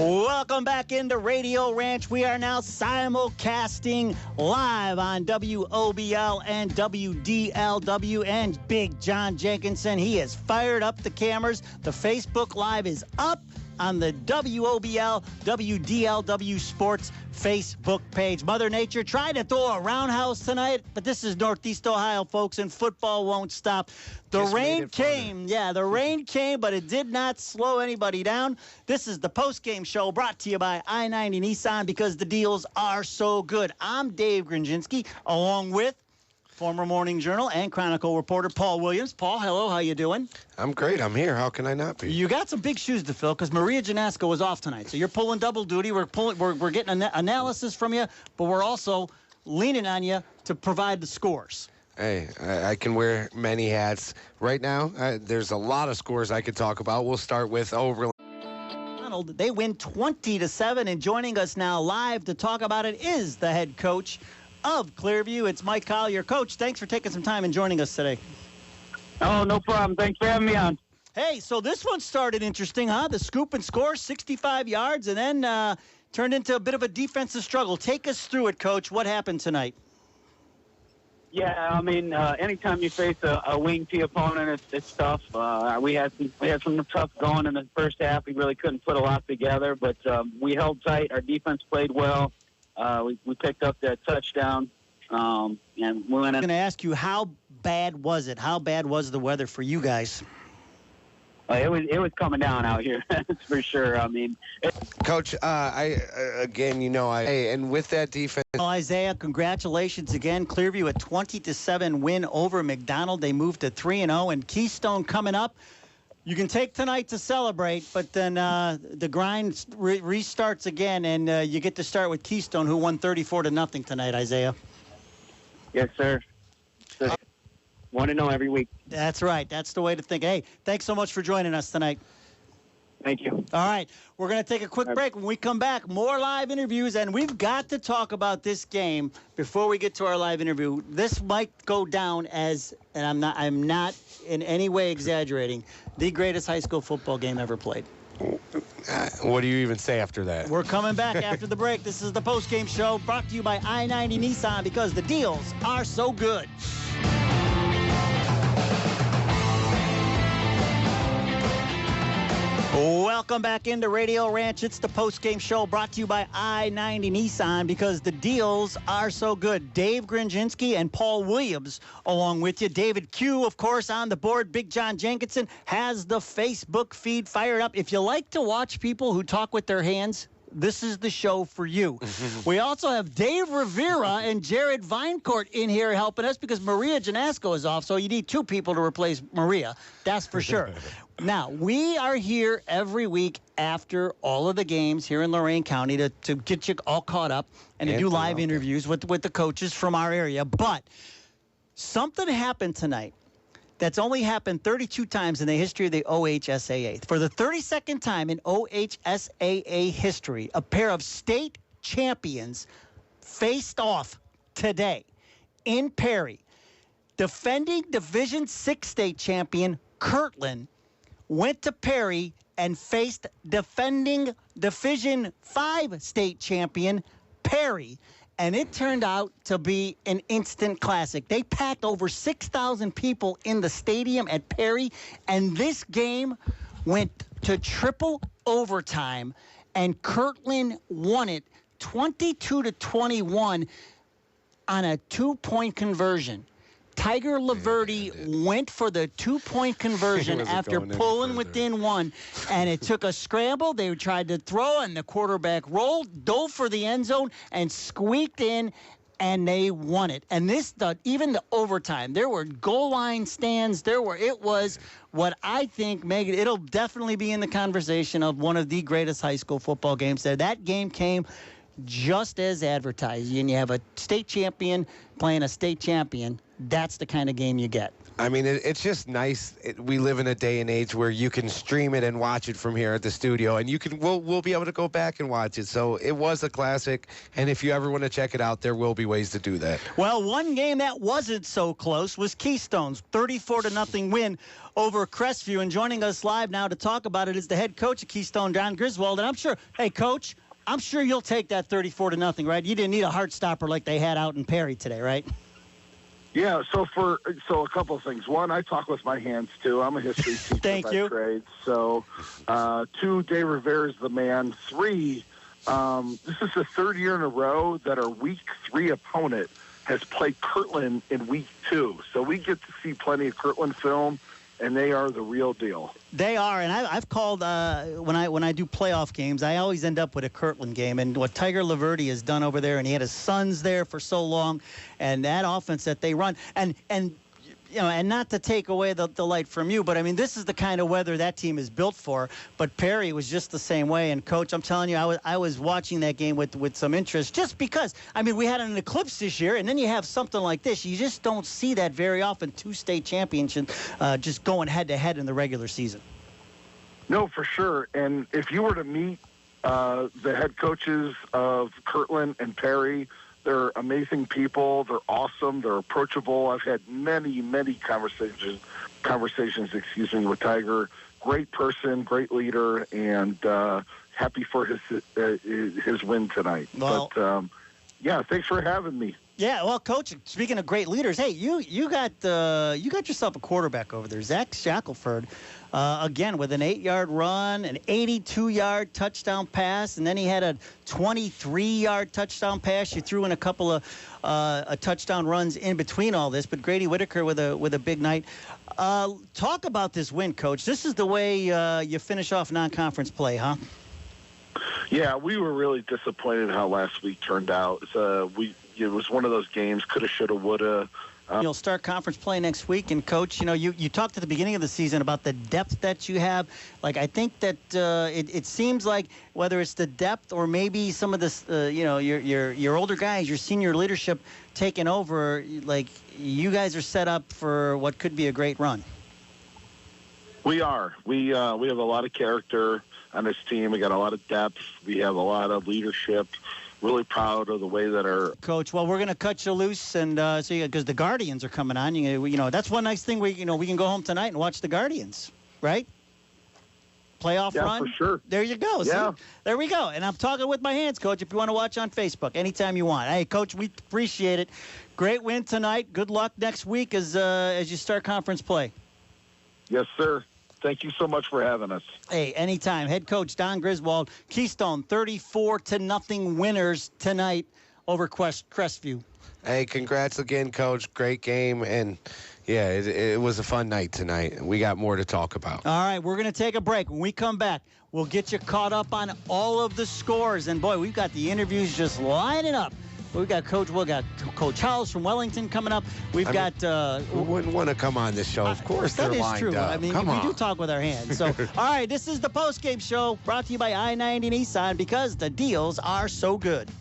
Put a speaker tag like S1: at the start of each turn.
S1: Welcome back into Radio Ranch. We are now simulcasting live on WOBL and WDLW. And Big John Jenkinson, he has fired up the cameras. The Facebook Live is up on the WOBL WDLW Sports Facebook page. Mother Nature tried to throw a roundhouse tonight, but this is Northeast Ohio, folks, and football won't stop. The rain came. Yeah, the rain came, but it did not slow anybody down. This is the post-game show brought to you by I-90 Nissan because the deals are so good. I'm Dave Grendzynski, along with former Morning Journal and Chronicle reporter Paul Williams. Paul, hello. How you doing?
S2: I'm great. I'm here. How can I not be?
S1: You got some big shoes to fill because Maria Janasco was off tonight, so you're pulling double duty. We're getting analysis from you, but we're also leaning on you to provide the scores.
S2: Hey, I can wear many hats. Right now, there's a lot of scores I could talk about. We'll start with Overland.
S1: They win 20-7, and joining us now live to talk about it is the head coach of Clearview. It's Mike Collier. Coach, thanks for taking some time and joining us today.
S3: Oh, no problem. Thanks for having me on.
S1: Hey, so this one started interesting, huh? The scoop and score, 65 yards, and then turned into a bit of a defensive struggle. Take us through it, Coach. What happened tonight?
S3: Yeah, I mean, anytime you face a wing T opponent, it's tough. We had some tough going in the first half. We really couldn't put a lot together, but we held tight. Our defense played well. We picked up that touchdown, and we went in.
S1: I'm going to ask you, how bad was it? How bad was the weather for you guys?
S3: It was coming down out here, that's for sure. I mean,
S2: Coach, and with that defense.
S1: Well, Isaiah, congratulations again. Clearview a 20-7 win over McDonald. They moved to 3-0, and Keystone coming up. You can take tonight to celebrate, but then the grind restarts again, and you get to start with Keystone, who won 34-0 tonight, Isaiah.
S3: Yes, sir. 1-0 every week.
S1: That's right. That's the way to think. Hey, thanks so much for joining us tonight.
S3: Thank you.
S1: All right. We're going to take a quick break. When we come back, more live interviews, and we've got to talk about this game before we get to our live interview. This might go down as, and I'm not in any way exaggerating, the greatest high school football game ever played.
S2: What do you even say after that?
S1: We're coming back after the break. This is the post-game show brought to you by I-90 Nissan because the deals are so good. Welcome back into Radio Ranch. It's the post-game show brought to you by I-90 Nissan because the deals are so good. Dave Grendzynski and Paul Williams along with you. David Q, of course, on the board. Big John Jenkinson has the Facebook feed fired up. If you like to watch people who talk with their hands, this is the show for you. We also have Dave Rivera and Jared Vinecourt in here helping us because Maria Janasco is off, so you need two people to replace Maria. That's for sure. Now, we are here every week after all of the games here in Lorain County to get you all caught up and to do live interviews with the coaches from our area. But something happened tonight that's only happened 32 times in the history of the OHSAA. For the 32nd time in OHSAA history, a pair of state champions faced off today in Perry. Defending Division VI state champion Kirtland went to Perry and faced defending Division V state champion Perry. And it turned out to be an instant classic. They packed over 6,000 people in the stadium at Perry, and this game went to triple overtime, and Kirtland won it 22-21 on a two-point conversion. Tiger Laverty went for the two-point conversion after pulling within one, and it took a scramble. They tried to throw, and the quarterback rolled, dove for the end zone, and squeaked in, and they won it. And even the overtime, there were goal line stands. It was what I think, Megan, it'll definitely be in the conversation of one of the greatest high school football games there. That game came just as advertised, and you have a state champion playing a state champion. That's the kind of game you get.
S2: I mean, it's just nice. We live in a day and age where you can stream it and watch it from here at the studio, and we'll be able to go back and watch it. So it was a classic, and if you ever want to check it out, there will be ways to do that.
S1: Well, one game that wasn't so close was Keystone's 34-0 win over Crestview, and joining us live now to talk about it is the head coach of Keystone, Don Griswold. And I'm sure, hey, Coach, I'm sure you'll take that 34-0, right? You didn't need a heart stopper like they had out in Perry today, right?
S4: Yeah, so a couple of things. One, I talk with my hands too. I'm a history teacher
S1: Thank
S4: by
S1: you.
S4: trade. So, 2, Dave Rivera's the man. 3, this is the third year in a row that our Week 3 opponent has played Kirtland in Week 2. So we get to see plenty of Kirtland film, and they are the real deal.
S1: They are, and I've called when I do playoff games, I always end up with a Kirtland game. And what Tiger Laverty has done over there, and he had his sons there for so long, and that offense that they run, and you know, and not to take away the light from you, but I mean, this is the kind of weather that team is built for. But Perry was just the same way. And Coach, I'm telling you, I was watching that game with some interest, just because, I mean, we had an eclipse this year, and then you have something like this. You just don't see that very often. 2 state championships just going head to head in the regular season.
S4: No, for sure. And if you were to meet the head coaches of Kirtland and Perry, they're amazing people. They're awesome. They're approachable. I've had many, many conversations, with Tiger. Great person, great leader, and happy for his win tonight.
S1: Well,
S4: but yeah, thanks for having me.
S1: Yeah, well, Coach, speaking of great leaders, hey, you got yourself a quarterback over there, Zach Shackelford, again with an 8-yard run, an 82-yard touchdown pass, and then he had a 23-yard touchdown pass. You threw in a couple of touchdown runs in between all this, but Grady Whitaker with a big night. Talk about this win, Coach. This is the way you finish off non-conference play, huh?
S4: Yeah, we were really disappointed how last week turned out. It was one of those games, coulda, shoulda, woulda.
S1: You'll start conference play next week, and Coach, you know, you talked at the beginning of the season about the depth that you have. Like, I think that it seems like whether it's the depth or maybe some of this, you know, your older guys, your senior leadership taking over, like, you guys are set up for what could be a great run.
S4: We are. We have a lot of character on this team. We got a lot of depth. We have a lot of leadership. Really proud of the way that our
S1: Coach. Well, we're going to cut you loose, and because the Guardians are coming on. You know, that's one nice thing. We can go home tonight and watch the Guardians, right? Playoff run.
S4: Yeah, for sure.
S1: There you go.
S4: Yeah.
S1: See? There we go. And I'm talking with my hands, Coach. If you want to watch on Facebook, anytime you want. Hey, Coach, we appreciate it. Great win tonight. Good luck next week as you start conference play.
S4: Yes, sir. Thank you so much for having us.
S1: Hey, anytime. Head coach Don Griswold, Keystone 34-0 winners tonight over Crestview.
S2: Hey, congrats again, Coach. Great game, and yeah, it was a fun night tonight. We got more to talk about.
S1: All right, we're going to take a break. When we come back, we'll get you caught up on all of the scores. And boy, we've got the interviews just lining up. We got Coach Howells from Wellington coming up. We
S2: wouldn't want to come on this show. Of course,
S1: that
S2: they're
S1: is
S2: lined
S1: true.
S2: up.
S1: I mean,
S2: come
S1: we
S2: on.
S1: do talk with our hands. So, all right, this is the postgame show brought to you by I-90 Nissan, because the deals are so good.